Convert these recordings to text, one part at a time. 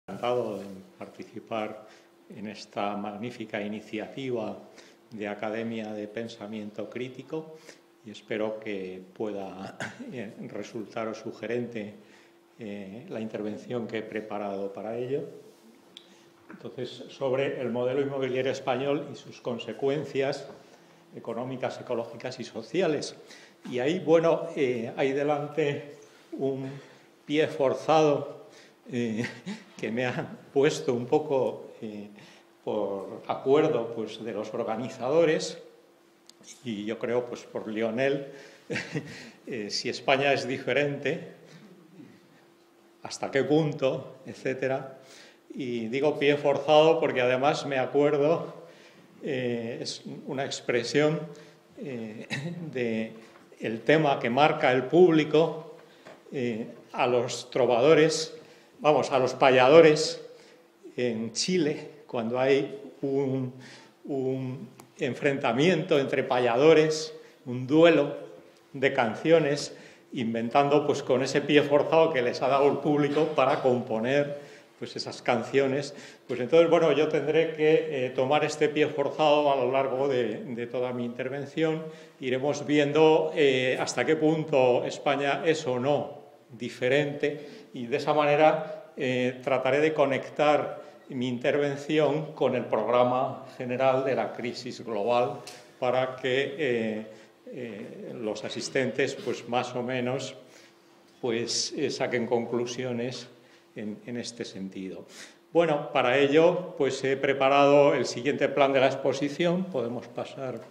Encantado de participar en esta magnífica iniciativa de Academia de Pensamiento Crítico y espero que pueda resultaros sugerente la intervención que he preparado para ello. Entonces, sobre el modelo inmobiliario español y sus consecuencias económicas, ecológicas y sociales. Y ahí, bueno, hay delante un pie forzado que me ha puesto un poco por acuerdo pues, de los organizadores y yo creo pues por Lionel, si España es diferente, hasta qué punto, etcétera. Y digo pie forzado porque además me acuerdo, es una expresión del tema que marca el público a los trovadores, vamos, a los payadores en Chile, cuando hay un enfrentamiento entre payadores, un duelo de canciones, inventando pues con ese pie forzado que les ha dado el público para componer pues esas canciones. Pues entonces, bueno, yo tendré que tomar este pie forzado a lo largo de toda mi intervención. Iremos viendo hasta qué punto España es o no diferente y de esa manera trataré de conectar mi intervención con el programa general de la crisis global para que los asistentes pues más o menos pues saquen conclusiones en este sentido. Bueno, para ello pues he preparado el siguiente plan de la exposición. Podemos pasar.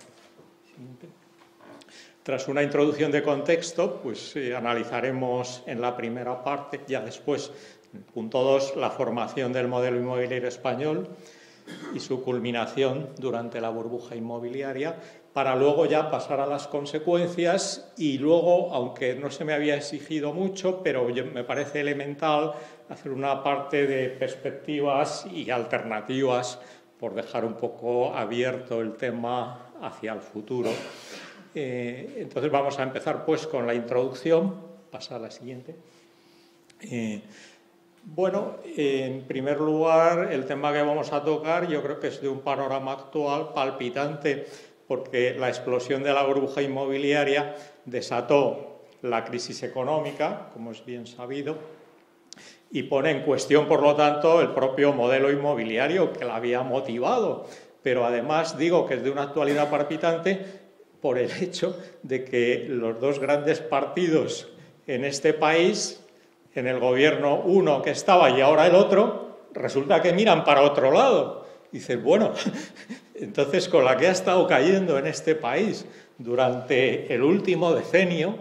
Tras una introducción de contexto, pues analizaremos en la primera parte, ya después, en el punto 2, la formación del modelo inmobiliario español y su culminación durante la burbuja inmobiliaria, para luego ya pasar a las consecuencias y luego, aunque no se me había exigido mucho, pero me parece elemental hacer una parte de perspectivas y alternativas por dejar un poco abierto el tema hacia el futuro. Entonces vamos a empezar pues con la introducción, pasa a la siguiente. Bueno, en primer lugar, el tema que vamos a tocar yo creo que es de un panorama actual palpitante, porque la explosión de la burbuja inmobiliaria desató la crisis económica, como es bien sabido, y pone en cuestión, por lo tanto, el propio modelo inmobiliario que la había motivado. Pero además digo que es de una actualidad palpitante por el hecho de que los dos grandes partidos en este país, en el gobierno uno que estaba y ahora el otro, resulta que miran para otro lado. Dices, bueno, entonces con la que ha estado cayendo en este país durante el último decenio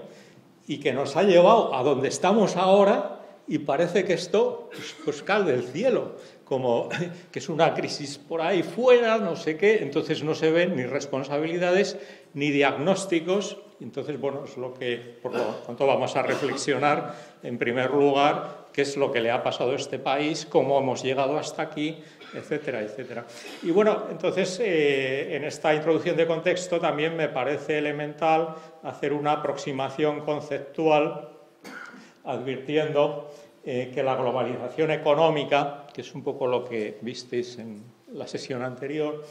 y que nos ha llevado a donde estamos ahora, y parece que esto pues cae del cielo, como que es una crisis por ahí fuera, no sé qué, entonces no se ven ni responsabilidades ni diagnósticos. Entonces, bueno, es lo que, por lo tanto, vamos a reflexionar, en primer lugar, qué es lo que le ha pasado a este país, cómo hemos llegado hasta aquí, etcétera, etcétera. Y bueno, entonces, en esta introducción de contexto también me parece elemental hacer una aproximación conceptual, advirtiendo que la globalización económica, que es un poco lo que visteis en la sesión anterior,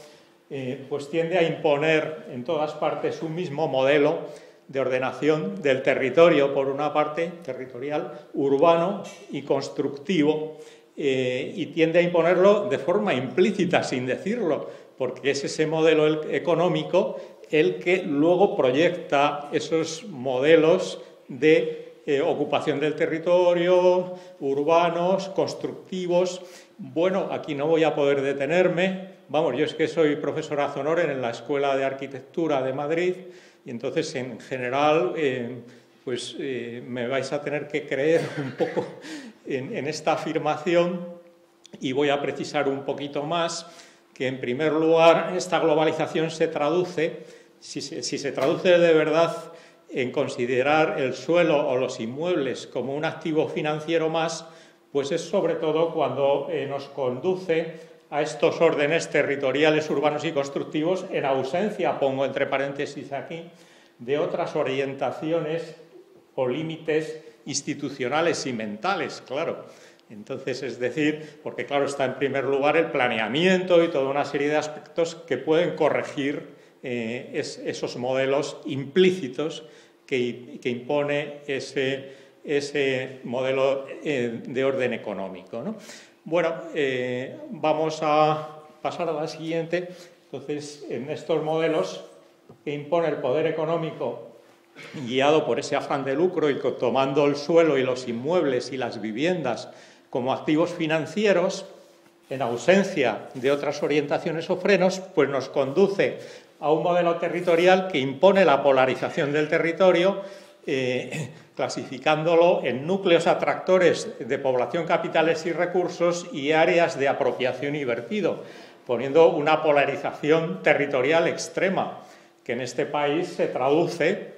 pues tiende a imponer en todas partes un mismo modelo de ordenación del territorio, por una parte, territorial, urbano y constructivo, y tiende a imponerlo de forma implícita, sin decirlo, porque es ese modelo económico el que luego proyecta esos modelos de ocupación del territorio, urbanos, constructivos. Bueno, aquí no voy a poder detenerme. Vamos, yo es que soy profesor ad honorem en la Escuela de Arquitectura de Madrid y entonces, en general, pues me vais a tener que creer un poco en esta afirmación y voy a precisar un poquito más que, en primer lugar, esta globalización se traduce, si se traduce de verdad en considerar el suelo o los inmuebles como un activo financiero más, pues es sobre todo cuando nos conduce a estos órdenes territoriales, urbanos y constructivos, en ausencia, pongo entre paréntesis aquí, de otras orientaciones o límites institucionales y mentales, claro. Entonces, es decir, porque claro, está en primer lugar el planeamiento y toda una serie de aspectos que pueden corregir esos modelos implícitos que impone ese modelo de orden económico, ¿no? Bueno, vamos a pasar a la siguiente. Entonces, en estos modelos que impone el poder económico guiado por ese afán de lucro y tomando el suelo y los inmuebles y las viviendas como activos financieros, en ausencia de otras orientaciones o frenos, pues nos conduce a un modelo territorial que impone la polarización del territorio, clasificándolo en núcleos atractores de población, capitales y recursos y áreas de apropiación y vertido, poniendo una polarización territorial extrema, que en este país se traduce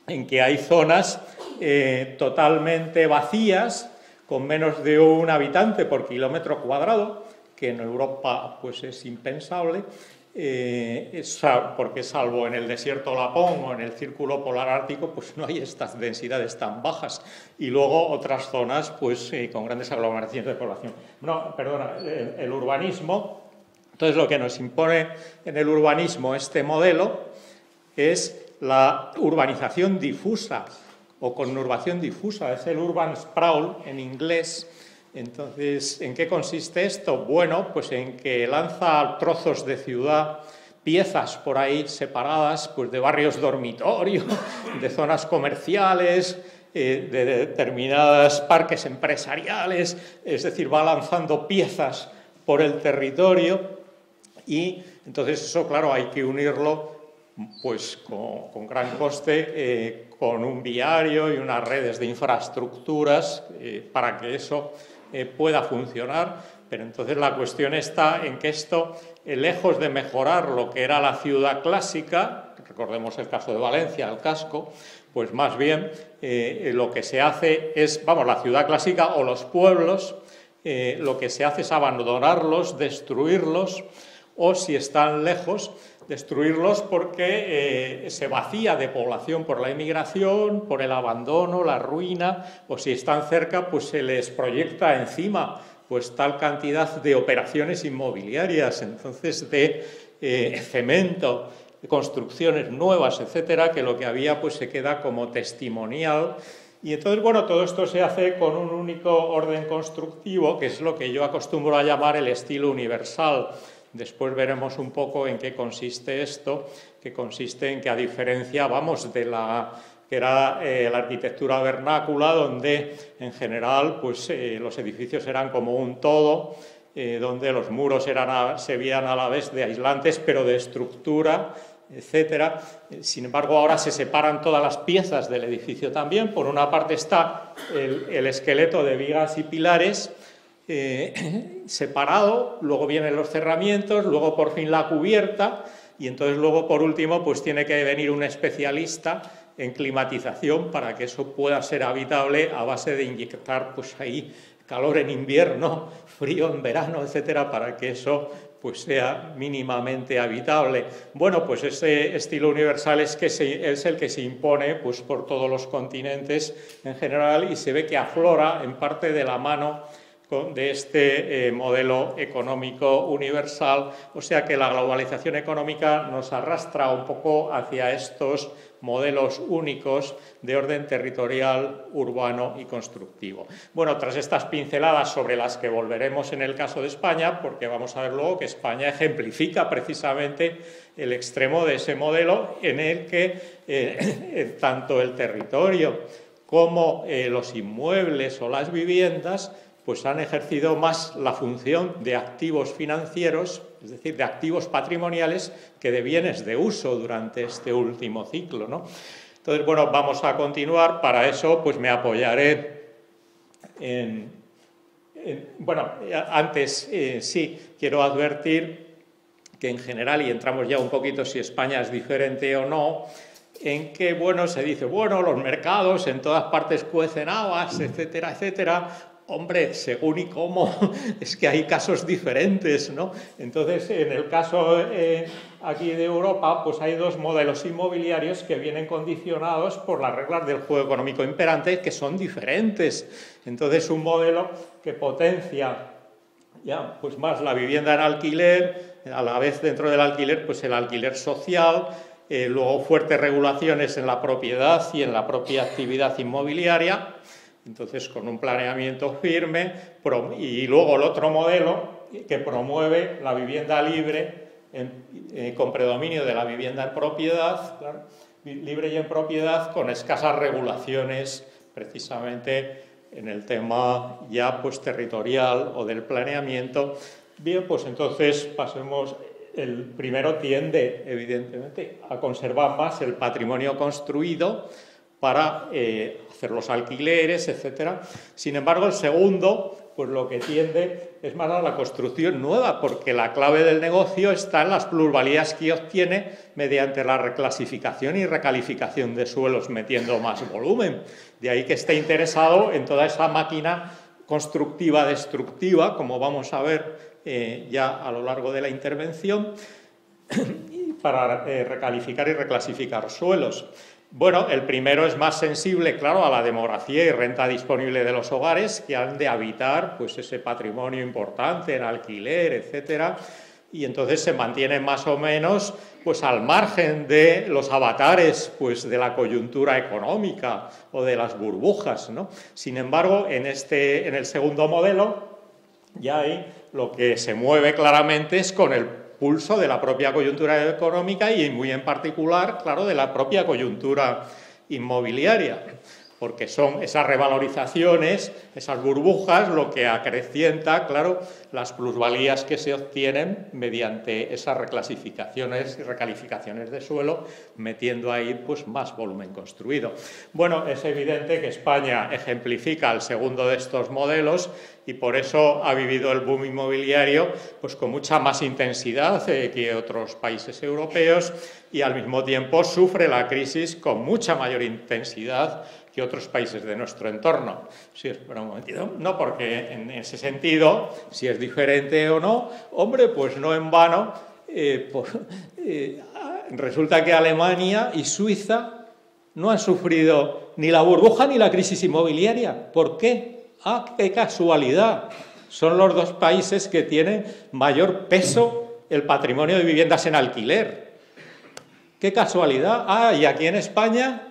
en que hay zonas totalmente vacías, con menos de un habitante por kilómetro cuadrado, que en Europa pues es impensable, porque salvo en el desierto Lapón o en el círculo polar ártico, pues no hay estas densidades tan bajas. Y luego otras zonas pues con grandes aglomeraciones de población. No, perdona, el urbanismo. Entonces, lo que nos impone en el urbanismo este modelo es la urbanización difusa o conurbación difusa, es el urban sprawl en inglés. Entonces, ¿en qué consiste esto? Bueno, pues en que lanza trozos de ciudad, piezas por ahí separadas, pues de barrios dormitorio, de zonas comerciales, de determinados parques empresariales, es decir, va lanzando piezas por el territorio y entonces eso, claro, hay que unirlo pues con gran coste, con un viario y unas redes de infraestructuras para que eso pueda funcionar, pero entonces la cuestión está en que esto, lejos de mejorar lo que era la ciudad clásica, recordemos el caso de Valencia, el casco, pues más bien lo que se hace es, vamos, la ciudad clásica o los pueblos, lo que se hace es abandonarlos, destruirlos, o si están lejos, destruirlos porque se vacía de población por la inmigración, por el abandono, la ruina, o si están cerca, pues se les proyecta encima pues tal cantidad de operaciones inmobiliarias, entonces de cemento, de construcciones nuevas, etcétera, que lo que había pues se queda como testimonial. Y entonces, bueno, todo esto se hace con un único orden constructivo, que es lo que yo acostumbro a llamar el estilo universal. Después veremos un poco en qué consiste esto, que consiste en que, a diferencia, vamos, de la que era la arquitectura vernácula, donde en general pues, los edificios eran como un todo, donde los muros se veían a la vez de aislantes, pero de estructura, etcétera. Sin embargo, ahora se separan todas las piezas del edificio también. Por una parte está el esqueleto de vigas y pilares, separado, luego vienen los cerramientos, luego por fin la cubierta y entonces luego por último pues tiene que venir un especialista en climatización para que eso pueda ser habitable a base de inyectar pues ahí calor en invierno, frío en verano, etcétera, para que eso pues sea mínimamente habitable. Bueno, pues ese estilo universal es el que se impone pues por todos los continentes en general y se ve que aflora en parte de la mano de este modelo económico universal, o sea que la globalización económica nos arrastra un poco hacia estos modelos únicos de orden territorial, urbano y constructivo. Bueno, tras estas pinceladas sobre las que volveremos en el caso de España, porque vamos a ver luego que España ejemplifica precisamente el extremo de ese modelo en el que tanto el territorio como los inmuebles o las viviendas pues han ejercido más la función de activos financieros, es decir, de activos patrimoniales, que de bienes de uso durante este último ciclo, ¿no? Entonces, bueno, vamos a continuar. Para eso, pues me apoyaré bueno, antes sí, quiero advertir que en general, y entramos ya un poquito si España es diferente o no, en que, bueno, se dice, bueno, los mercados en todas partes cuecen habas, etcétera, etcétera, Hombre, según y cómo, es que hay casos diferentes, ¿no? Entonces, en el caso aquí de Europa, pues hay dos modelos inmobiliarios que vienen condicionados por las reglas del juego económico imperante, que son diferentes. Entonces, un modelo que potencia ya, pues más la vivienda en alquiler, a la vez dentro del alquiler, pues el alquiler social, luego fuertes regulaciones en la propiedad y en la propia actividad inmobiliaria. Entonces, con un planeamiento firme, y luego el otro modelo que promueve la vivienda libre con predominio de la vivienda en propiedad, claro, libre y en propiedad, con escasas regulaciones, precisamente en el tema ya pues territorial o del planeamiento. Bien, pues entonces pasemos. El primero tiende, evidentemente, a conservar más el patrimonio construido para hacer los alquileres, etcétera. Sin embargo, el segundo, pues lo que tiende es más a la construcción nueva, porque la clave del negocio está en las plusvalías que obtiene mediante la reclasificación y recalificación de suelos, metiendo más volumen. De ahí que esté interesado en toda esa máquina constructiva destructiva, como vamos a ver ya a lo largo de la intervención, para recalificar y reclasificar suelos. Bueno, el primero es más sensible, claro, a la demografía y renta disponible de los hogares que han de habitar pues, ese patrimonio importante en alquiler, etcétera, y entonces se mantiene más o menos pues, al margen de los avatares pues, de la coyuntura económica o de las burbujas, ¿no? Sin embargo, en el segundo modelo, ya ahí lo que se mueve claramente es con el pulso de la propia coyuntura económica y muy en particular, claro, de la propia coyuntura inmobiliaria, porque son esas revalorizaciones, esas burbujas, lo que acrecienta, claro, las plusvalías que se obtienen mediante esas reclasificaciones y recalificaciones de suelo, metiendo ahí pues, más volumen construido. Bueno, es evidente que España ejemplifica el segundo de estos modelos y por eso ha vivido el boom inmobiliario pues, con mucha más intensidad que otros países europeos y al mismo tiempo sufre la crisis con mucha mayor intensidad que otros países de nuestro entorno. Sí, espera un momentito. No, porque en ese sentido, si es diferente o no, hombre, pues no en vano, resulta que Alemania y Suiza no han sufrido ni la burbuja ni la crisis inmobiliaria. ¿Por qué? ¡Ah, qué casualidad! Son los dos países que tienen mayor peso el patrimonio de viviendas en alquiler. ¡Qué casualidad! Ah, y aquí en España,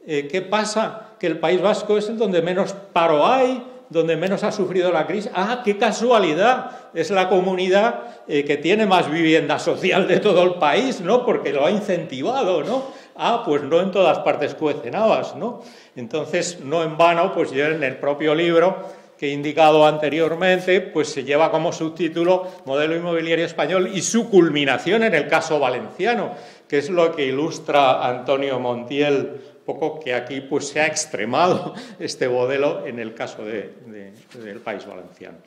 ¿qué pasa? Que el País Vasco es el donde menos paro hay, donde menos ha sufrido la crisis. ¡Ah, qué casualidad! Es la comunidad que tiene más vivienda social de todo el país, ¿no? Porque lo ha incentivado, ¿no? Ah, pues no en todas partes cuecen habas, ¿no? Entonces, no en vano, pues yo en el propio libro que he indicado anteriormente, pues se lleva como subtítulo Modelo inmobiliario español y su culminación en el caso valenciano, que es lo que ilustra Antonio Montiel, poco que aquí pues se ha extremado este modelo en el caso del País Valenciano.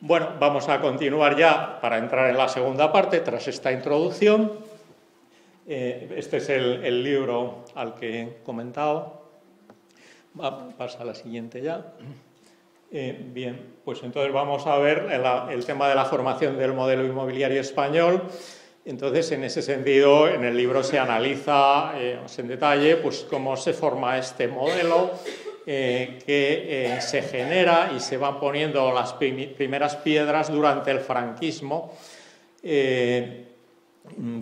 Bueno, vamos a continuar ya para entrar en la segunda parte, tras esta introducción. Este es el libro al que he comentado. Pasa a la siguiente ya. Bien, pues entonces vamos a ver el tema de la formación del modelo inmobiliario español. Entonces, en ese sentido, en el libro se analiza en detalle pues, cómo se forma este modelo, que se genera y se van poniendo las primeras piedras durante el franquismo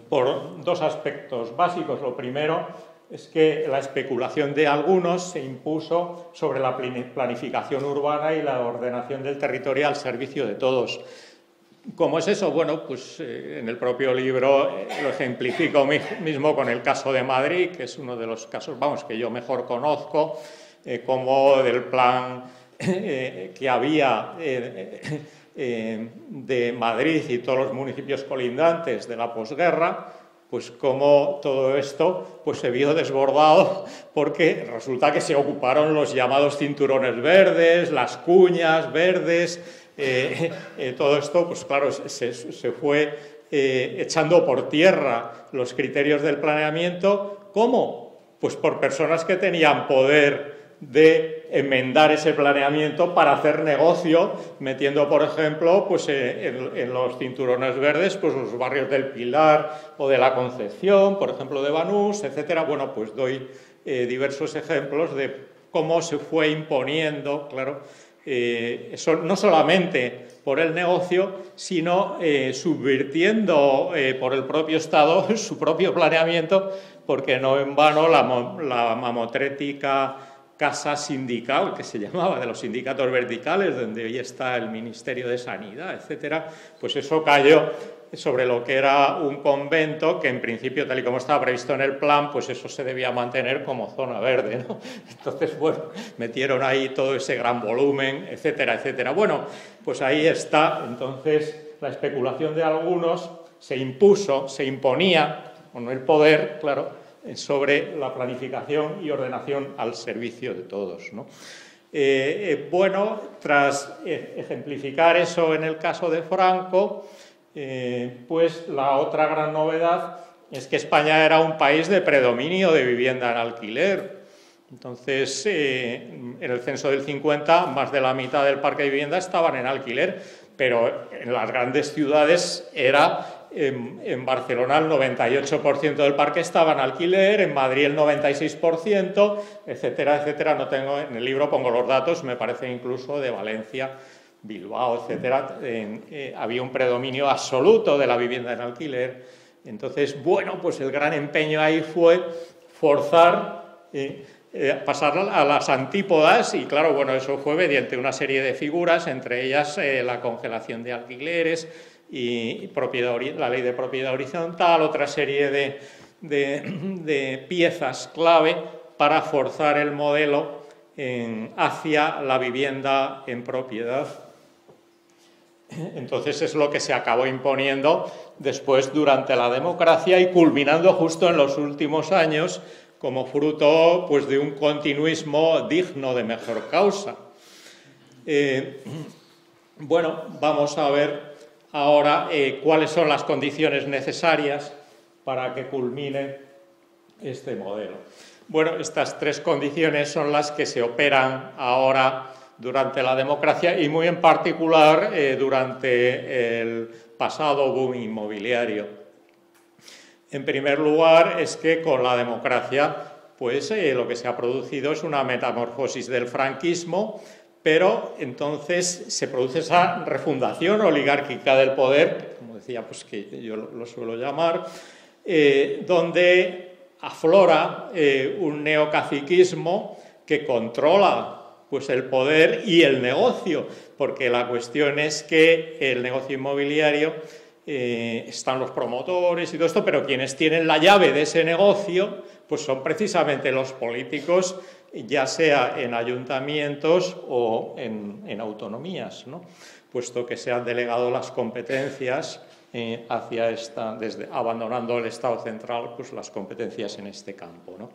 por dos aspectos básicos. Lo primero es que la especulación de algunos se impuso sobre la planificación urbana y la ordenación del territorio al servicio de todos. ¿Cómo es eso? Bueno, pues en el propio libro lo ejemplifico mismo con el caso de Madrid, que es uno de los casos, vamos, que yo mejor conozco, como del plan que había de Madrid y todos los municipios colindantes de la posguerra, pues como todo esto pues se vio desbordado porque resulta que se ocuparon los llamados cinturones verdes, las cuñas verdes, todo esto, pues claro, se fue echando por tierra los criterios del planeamiento. ¿Cómo? Pues por personas que tenían poder de enmendar ese planeamiento para hacer negocio, metiendo, por ejemplo, pues, en los cinturones verdes, pues los barrios del Pilar o de la Concepción, por ejemplo, de Banús, etcétera. Bueno, pues doy diversos ejemplos de cómo se fue imponiendo, claro, eso no solamente por el negocio, sino subvirtiendo por el propio Estado su propio planeamiento, porque no en vano la mamotrética casa sindical, que se llamaba, de los sindicatos verticales, donde hoy está el Ministerio de Sanidad, etcétera, pues eso cayó sobre lo que era un convento, que en principio, tal y como estaba previsto en el plan, pues eso se debía mantener como zona verde, ¿no? Entonces, bueno, metieron ahí todo ese gran volumen, etcétera, etcétera. Bueno, pues ahí está, entonces, la especulación de algunos se impuso, se imponía, con el poder, claro, sobre la planificación y ordenación al servicio de todos, ¿no? Bueno, tras ejemplificar eso en el caso de Franco, pues la otra gran novedad es que España era un país de predominio de vivienda en alquiler. Entonces, en el censo del 50, más de la mitad del parque de vivienda estaban en alquiler, pero en las grandes ciudades era... En Barcelona el 98% del parque estaba en alquiler, en Madrid el 96%, etcétera, etcétera. No tengo, en el libro pongo los datos, me parece incluso de Valencia, Bilbao, etcétera. Había un predominio absoluto de la vivienda en alquiler. Entonces, bueno, pues el gran empeño ahí fue forzar... pasar a las antípodas y claro, bueno, eso fue mediante una serie de figuras, entre ellas la congelación de alquileres y la ley de propiedad horizontal, otra serie de piezas clave para forzar el modelo hacia la vivienda en propiedad. Entonces es lo que se acabó imponiendo después durante la democracia y culminando justo en los últimos años como fruto pues, de un continuismo digno de mejor causa. Bueno, vamos a ver ahora cuáles son las condiciones necesarias para que culmine este modelo. Bueno, estas tres condiciones son las que se operan ahora durante la democracia y muy en particular durante el pasado boom inmobiliario. En primer lugar, es que con la democracia pues, lo que se ha producido es una metamorfosis del franquismo, pero entonces se produce esa refundación oligárquica del poder, como decía, pues que yo lo suelo llamar, donde aflora un neocaciquismo que controla pues, el poder y el negocio, porque la cuestión es que el negocio inmobiliario están los promotores y todo esto, pero quienes tienen la llave de ese negocio pues son precisamente los políticos, ya sea en ayuntamientos o en autonomías, ¿no? Puesto que se han delegado las competencias hacia abandonando el Estado central, pues las competencias en este campo, ¿no?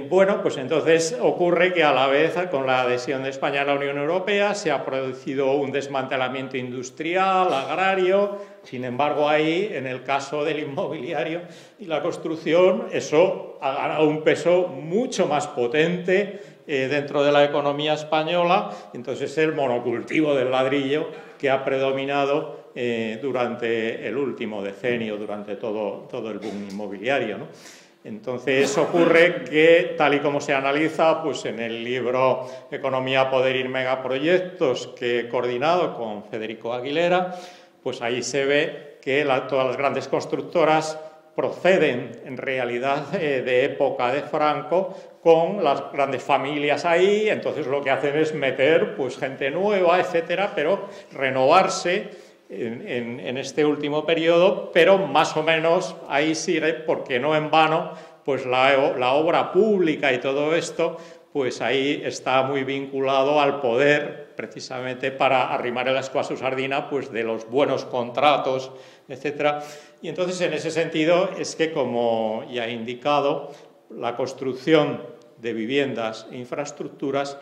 Bueno, pues entonces ocurre que a la vez con la adhesión de España a la Unión Europea se ha producido un desmantelamiento industrial, agrario. Sin embargo, ahí, en el caso del inmobiliario y la construcción, eso ha ganado un peso mucho más potente dentro de la economía española. Entonces, el monocultivo del ladrillo que ha predominado durante el último decenio, durante todo el boom inmobiliario, ¿no? Entonces ocurre que, tal y como se analiza pues en el libro Economía, Poder y Megaproyectos que he coordinado con Federico Aguilera, pues ahí se ve que todas las grandes constructoras proceden en realidad de época de Franco, con las grandes familias ahí. Entonces lo que hacen es meter pues gente nueva, etcétera, pero renovarse en este último periodo, pero más o menos ahí sigue, porque no en vano, pues la obra pública y todo esto, pues ahí está muy vinculado al poder, precisamente para arrimar el ascua a su sardina, pues de los buenos contratos, etcétera. Y entonces, en ese sentido, es que, como ya he indicado, la construcción de viviendas e infraestructuras,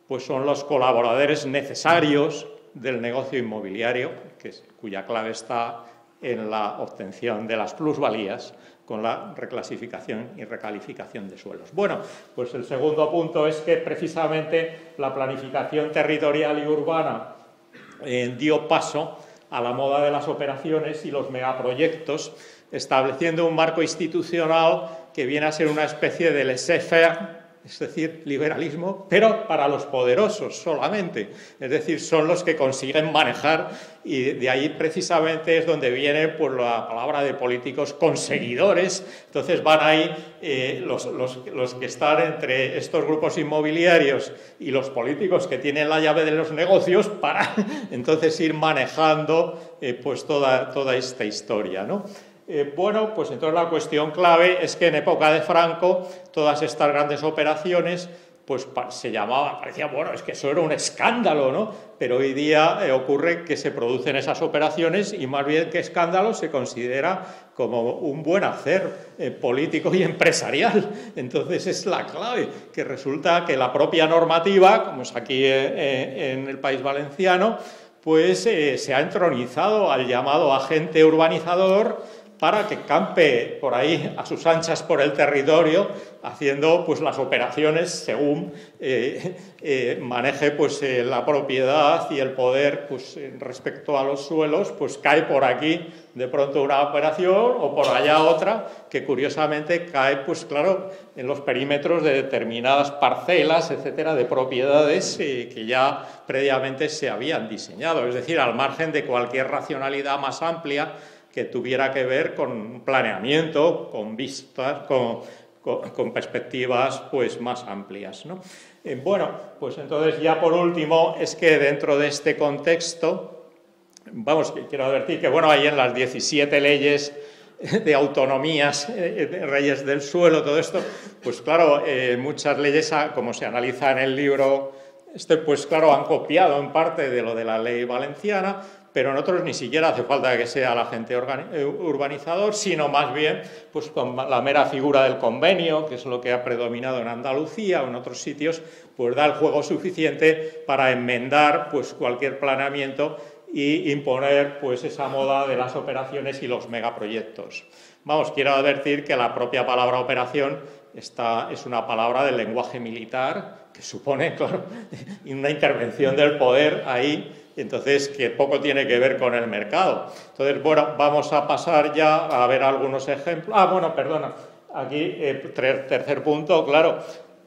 pues son los colaboradores necesarios del negocio inmobiliario, cuya clave está en la obtención de las plusvalías con la reclasificación y recalificación de suelos. Bueno, pues el segundo punto es que precisamente la planificación territorial y urbana dio paso a la moda de las operaciones y los megaproyectos, estableciendo un marco institucional que viene a ser una especie de laissez-faire, es decir, liberalismo, pero para los poderosos solamente. Es decir, son los que consiguen manejar, y de ahí precisamente es donde viene pues, la palabra de políticos conseguidores. Entonces van ahí los que están entre estos grupos inmobiliarios y los políticos que tienen la llave de los negocios para entonces ir manejando pues toda esta historia, ¿no? Bueno, pues entonces la cuestión clave es que en época de Franco todas estas grandes operaciones pues parecía, bueno, es que eso era un escándalo, ¿no? Pero hoy día ocurre que se producen esas operaciones y más bien que escándalo se considera como un buen hacer político y empresarial. Entonces es la clave, que resulta que la propia normativa, como es aquí en el País Valenciano, pues se ha entronizado al llamado agente urbanizador para que campe por ahí a sus anchas por el territorio, haciendo pues las operaciones según maneje pues la propiedad y el poder pues respecto a los suelos, pues cae por aquí de pronto una operación o por allá otra que curiosamente cae pues claro en los perímetros de determinadas parcelas, etcétera, de propiedades que ya previamente se habían diseñado, es decir, al margen de cualquier racionalidad más amplia que tuviera que ver con planeamiento, con vistas, con perspectivas pues, más amplias, ¿no? Bueno, pues entonces ya por último es que dentro de este contexto, vamos, quiero advertir que bueno, ahí en las 17 leyes de autonomías, reyes del suelo, todo esto, pues claro, muchas leyes, como se analiza en el libro, pues claro, han copiado en parte de lo de la ley valenciana, pero en otros ni siquiera hace falta que sea el agente urbanizador, sino más bien pues, con la mera figura del convenio, que es lo que ha predominado en Andalucía o en otros sitios, pues da el juego suficiente para enmendar pues, cualquier planeamiento y imponer pues, esa moda de las operaciones y los megaproyectos. Vamos, quiero advertir que la propia palabra operación es una palabra del lenguaje militar, que supone, claro, una intervención del poder ahí, entonces que poco tiene que ver con el mercado. Entonces, bueno, vamos a pasar ya a ver algunos ejemplos. Bueno, perdona, aquí tercer punto, claro,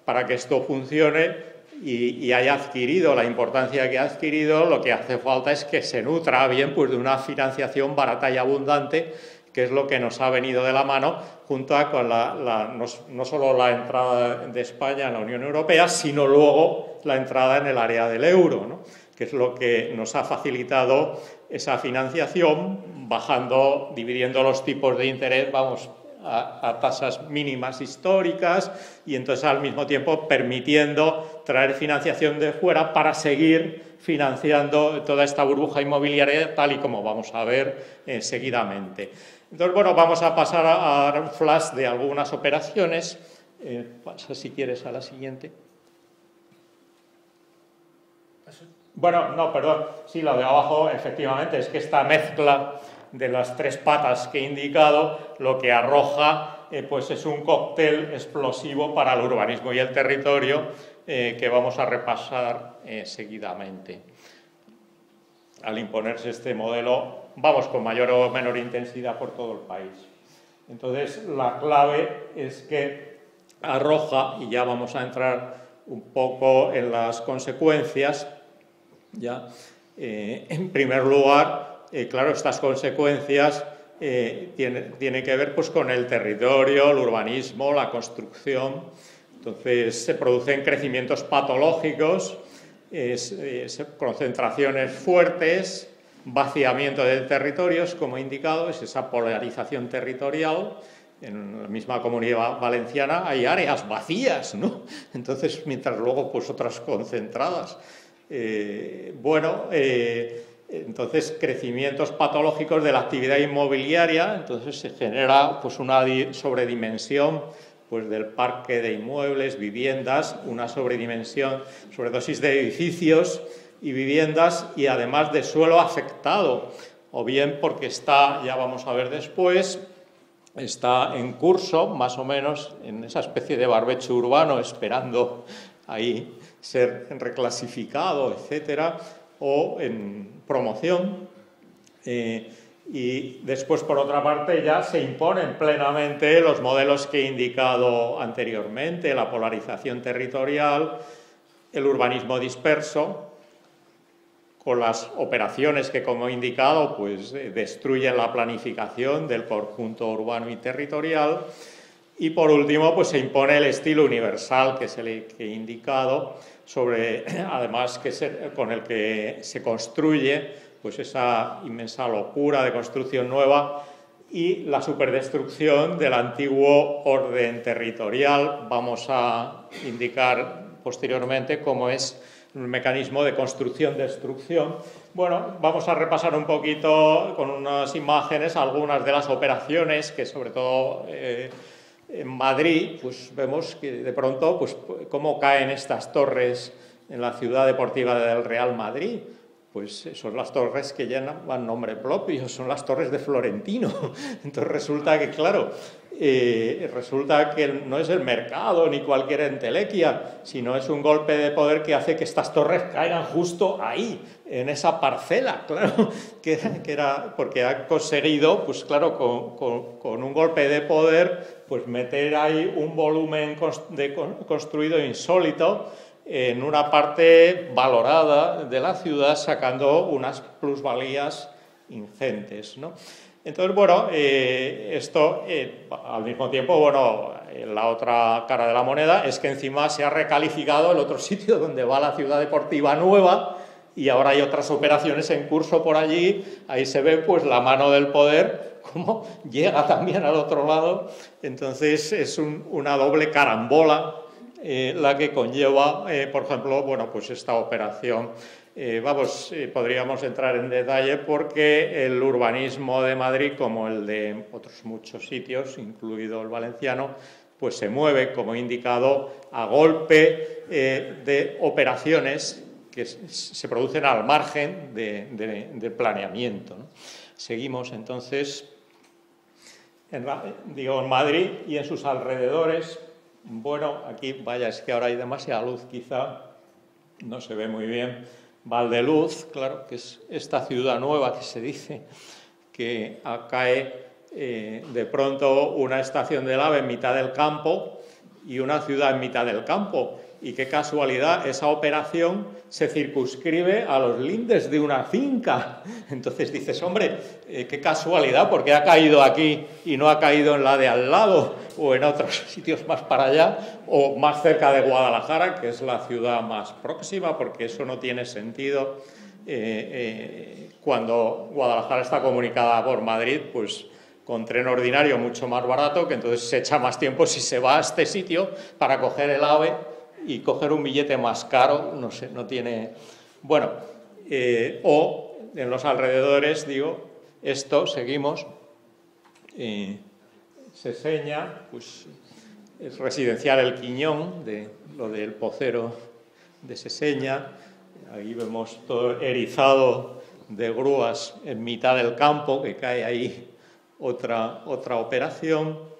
para que esto funcione y haya adquirido la importancia que ha adquirido, lo que hace falta es que se nutra bien pues, de una financiación barata y abundante, que es lo que nos ha venido de la mano junto con no solo la entrada de España en la Unión Europea, sino luego la entrada en el área del euro, ¿no? Que es lo que nos ha facilitado esa financiación, dividiendo los tipos de interés, vamos, a tasas mínimas históricas y entonces al mismo tiempo permitiendo traer financiación de fuera para seguir financiando toda esta burbuja inmobiliaria tal y como vamos a ver seguidamente. Entonces, bueno, vamos a pasar a dar un flash de algunas operaciones. Pasa si quieres a la siguiente. Bueno, no, perdón, sí, lo de abajo efectivamente es que esta mezcla de las tres patas que he indicado lo que arroja pues es un cóctel explosivo para el urbanismo y el territorio que vamos a repasar seguidamente. Al imponerse este modelo, vamos con mayor o menor intensidad por todo el país. Entonces, la clave es que arroja, y ya vamos a entrar un poco en las consecuencias, ya, en primer lugar, claro, estas consecuencias tienen que ver pues, con el territorio, el urbanismo, la construcción. Entonces, se producen crecimientos patológicos, concentraciones fuertes, vaciamiento de territorios, como he indicado, es esa polarización territorial. En la misma Comunidad Valenciana hay áreas vacías, ¿no? Entonces, mientras luego pues otras concentradas. Entonces crecimientos patológicos de la actividad inmobiliaria, entonces se genera pues una sobredimensión pues del parque de inmuebles, viviendas, una sobredimensión, sobredosis de edificios y viviendas y además de suelo afectado, o bien porque está, ya vamos a ver después, está en curso, más o menos, en esa especie de barbecho urbano, esperando ahí ser reclasificado, etcétera, o en promoción. Y después, por otra parte, ya se imponen plenamente los modelos que he indicado anteriormente, la polarización territorial, el urbanismo disperso, con las operaciones que, como he indicado, pues destruyen la planificación del conjunto urbano y territorial. Y por último, pues se impone el estilo universal que he indicado, además con el que se construye pues esa inmensa locura de construcción nueva y la superdestrucción del antiguo orden territorial. Vamos a indicar posteriormente cómo es un mecanismo de construcción-destrucción. Bueno, vamos a repasar un poquito con unas imágenes algunas de las operaciones que, sobre todo en Madrid, pues vemos que de pronto pues cómo caen estas torres en la ciudad deportiva del Real Madrid. Pues son las torres que llevan nombre propio, son las torres de Florentino. Entonces resulta que, claro, resulta que no es el mercado ni cualquier entelequia, sino es un golpe de poder que hace que estas torres caigan justo ahí, en esa parcela, claro, que era porque ha conseguido, pues claro, con un golpe de poder, pues meter ahí un volumen construido insólito en una parte valorada de la ciudad, sacando unas plusvalías ingentes, ¿no? Entonces, bueno, esto al mismo tiempo, bueno, la otra cara de la moneda es que encima se ha recalificado el otro sitio donde va la ciudad deportiva nueva y ahora hay otras operaciones en curso por allí. Ahí se ve pues la mano del poder, cómo llega también al otro lado. Entonces es una doble carambola la que conlleva, por ejemplo, bueno, pues esta operación. Podríamos entrar en detalle porque el urbanismo de Madrid, como el de otros muchos sitios, incluido el valenciano, pues se mueve, como he indicado, a golpe de operaciones que se producen al margen de planeamiento, ¿no? Seguimos entonces, en Madrid y en sus alrededores. Bueno, aquí, vaya, es que ahora hay demasiada luz, quizá no se ve muy bien. Valdeluz, claro, que es esta ciudad nueva que se dice que cae de pronto una estación del AVE en mitad del campo y una ciudad en mitad del campo. Y qué casualidad, esa operación se circunscribe a los lindes de una finca. Entonces dices, hombre, qué casualidad, porque ha caído aquí y no ha caído en la de al lado o en otros sitios más para allá o más cerca de Guadalajara, que es la ciudad más próxima, porque eso no tiene sentido. Cuando Guadalajara está comunicada por Madrid, pues con tren ordinario mucho más barato, que entonces se echa más tiempo si se va a este sitio para coger el AVE y coger un billete más caro, no sé, no tiene... Bueno, o en los alrededores, digo, esto, seguimos, Seseña, pues es residencial El Quiñón, lo del Pocero de Seseña. Ahí vemos todo erizado de grúas en mitad del campo, que cae ahí otra operación.